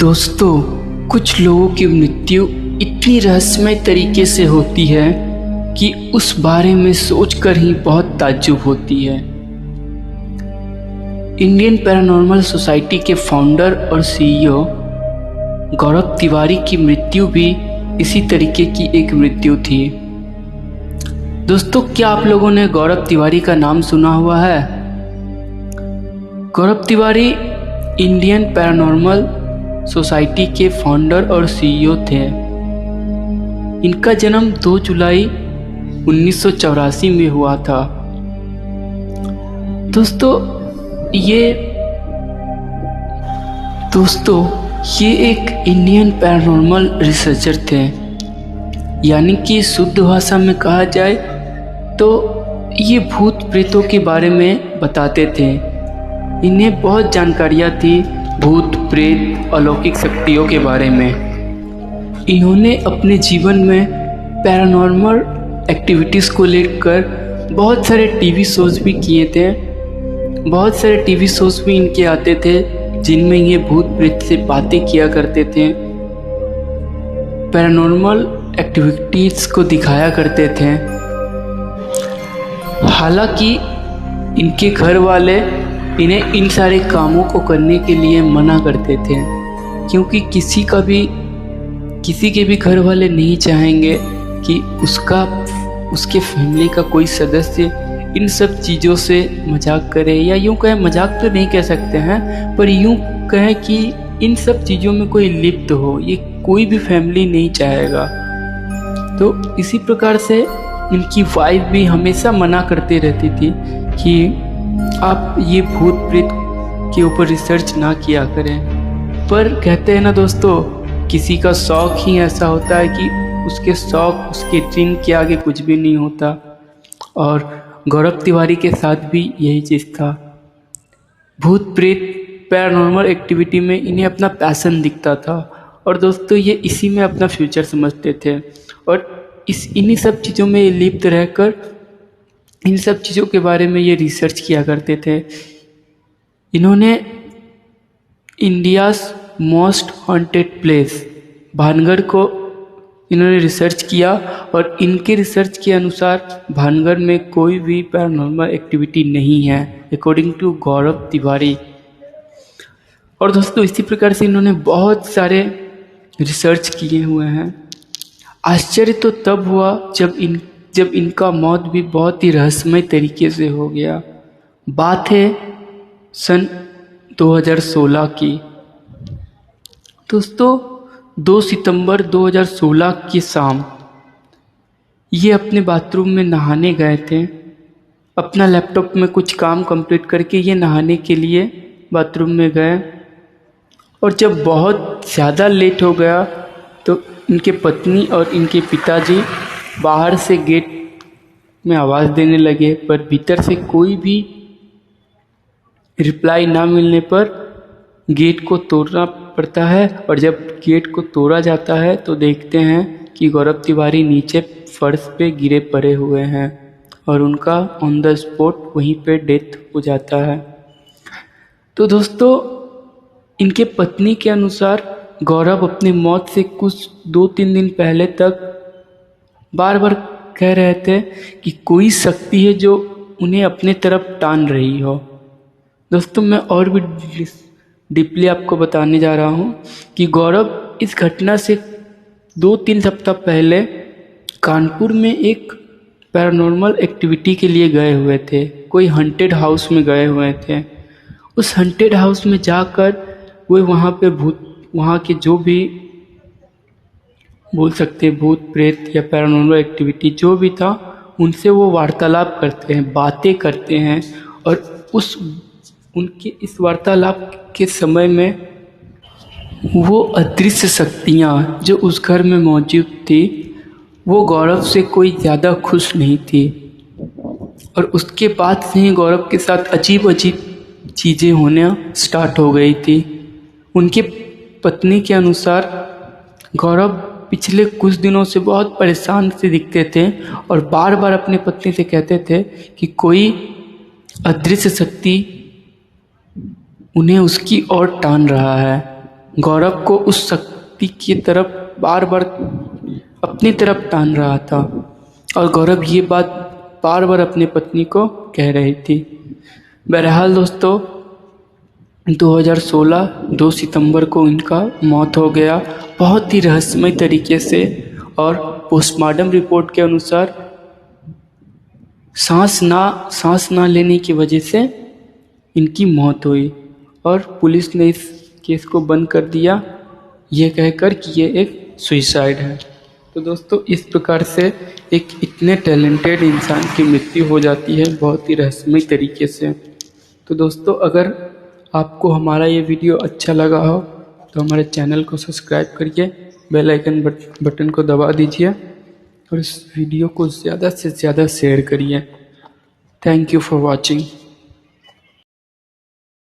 दोस्तों, कुछ लोगों की मृत्यु इतनी रहस्यमय तरीके से होती है कि उस बारे में सोचकर ही बहुत ताज्जुब होती है। इंडियन पैरानॉर्मल सोसाइटी के फाउंडर और सीईओ गौरव तिवारी की मृत्यु भी इसी तरीके की एक मृत्यु थी। दोस्तों, क्या आप लोगों ने गौरव तिवारी का नाम सुना हुआ है? गौरव तिवारी इंडियन पैरानॉर्मल सोसाइटी के फाउंडर और सीईओ थे। इनका जन्म 2 जुलाई 1984 में हुआ था। दोस्तों, ये एक इंडियन पैरानॉर्मल रिसर्चर थे, यानी कि शुद्ध भाषा में कहा जाए तो ये भूत प्रेतों के बारे में बताते थे। इन्हें बहुत जानकारियाँ थी भूत प्रेत अलौकिक शक्तियों के बारे में। इन्होंने अपने जीवन में पैरानॉर्मल एक्टिविटीज़ को लेकर बहुत सारे टीवी शोज़ भी किए थे। बहुत सारे टीवी शोज़ भी इनके आते थे जिनमें ये भूत प्रेत से बातें किया करते थे, पैरानॉर्मल एक्टिविटीज़ को दिखाया करते थे। हालांकि इनके घर वाले इन्हें इन सारे कामों को करने के लिए मना करते थे, क्योंकि किसी के भी घर वाले नहीं चाहेंगे कि उसके फैमिली का कोई सदस्य इन सब चीज़ों से मजाक करे, या यूँ कहें, मजाक तो नहीं कह सकते हैं, पर यूँ कहें कि इन सब चीज़ों में कोई लिप्त हो, ये कोई भी फैमिली नहीं चाहेगा। तो इसी प्रकार से इनकी वाइफ भी हमेशा मना करती रहती थी कि आप ये भूत प्रेत के ऊपर रिसर्च ना किया करें। पर कहते हैं ना दोस्तों, किसी का शौक ही ऐसा होता है कि उसके शौक, उसके ड्रीम के आगे कुछ भी नहीं होता। और गौरव तिवारी के साथ भी यही चीज़ था। भूत प्रेत पैरानॉर्मल एक्टिविटी में इन्हें अपना पैशन दिखता था, और दोस्तों ये इसी में अपना फ्यूचर समझते थे, और इन्हीं सब चीज़ों में लिप्त रहकर इन सब चीज़ों के बारे में ये रिसर्च किया करते थे। इन्होंने India's most haunted place Bhangarh को इन्होंने रिसर्च किया, और इनके रिसर्च के अनुसार भानगढ़ में कोई भी पैरानॉर्मल एक्टिविटी नहीं है, अकॉर्डिंग टू गौरव तिवारी। और दोस्तों, इसी प्रकार से इन्होंने बहुत सारे रिसर्च किए हुए हैं। आश्चर्य तो तब हुआ जब इनका मौत भी बहुत ही रहस्यमय तरीके से हो गया। बात है सन 2016 की। दोस्तों, 2 सितंबर 2016 की शाम ये अपने बाथरूम में नहाने गए थे। अपना लैपटॉप में कुछ काम कंप्लीट करके ये नहाने के लिए बाथरूम में गए, और जब बहुत ज़्यादा लेट हो गया तो इनके पत्नी और इनके पिताजी बाहर से गेट में आवाज़ देने लगे, पर भीतर से कोई भी रिप्लाई ना मिलने पर गेट को तोड़ना पड़ता है। और जब गेट को तोड़ा जाता है तो देखते हैं कि गौरव तिवारी नीचे फर्श पे गिरे पड़े हुए हैं, और उनका ऑन द स्पॉट वहीं पे डेथ हो जाता है। तो दोस्तों, इनके पत्नी के अनुसार गौरव अपनी मौत से कुछ 2-3 दिन पहले तक बार बार कह रहे थे कि कोई शक्ति है जो उन्हें अपने तरफ टान रही हो। दोस्तों, मैं और भी डीपली आपको बताने जा रहा हूँ कि गौरव इस घटना से 2-3 सप्ताह पहले कानपुर में एक पैरानॉर्मल एक्टिविटी के लिए गए हुए थे। कोई हंटेड हाउस में गए हुए थे। उस हंटेड हाउस में जाकर वो वहाँ के जो भी बोल सकते हैं भूत प्रेत या पैरानॉर्मल एक्टिविटी जो भी था, उनसे वो वार्तालाप करते हैं, बातें करते हैं। और उनके इस वार्तालाप के समय में वो अदृश्य शक्तियाँ जो उस घर में मौजूद थी, वो गौरव से कोई ज़्यादा खुश नहीं थी। और उसके बाद से ही गौरव के साथ अजीब चीज़ें होना स्टार्ट हो गई थी। उनके पत्नी के अनुसार गौरव पिछले कुछ दिनों से बहुत परेशान से दिखते थे, और बार बार अपने पत्नी से कहते थे कि कोई अदृश्य शक्ति उन्हें उसकी ओर टान रहा है। गौरव को उस शक्ति की तरफ बार बार अपनी तरफ तान रहा था और गौरव ये बात बार बार अपनी पत्नी को कह रही थी। बहरहाल दोस्तों 2016 2 सितंबर को इनका मौत हो गया बहुत ही रहस्यमय तरीके से, और पोस्टमार्टम रिपोर्ट के अनुसार सांस ना लेने की वजह से इनकी मौत हुई और पुलिस ने इस केस को बंद कर दिया ये कहकर कि ये एक सुसाइड है। तो दोस्तों इस प्रकार से एक इतने टैलेंटेड इंसान की मृत्यु हो जाती है बहुत ही रहस्यमय तरीके से। तो दोस्तों अगर आपको हमारा ये वीडियो अच्छा लगा हो तो हमारे चैनल को सब्सक्राइब करिए, बेल आइकन बटन को दबा दीजिए और इस वीडियो को ज़्यादा से ज़्यादा शेयर करिए। Thank you for watching.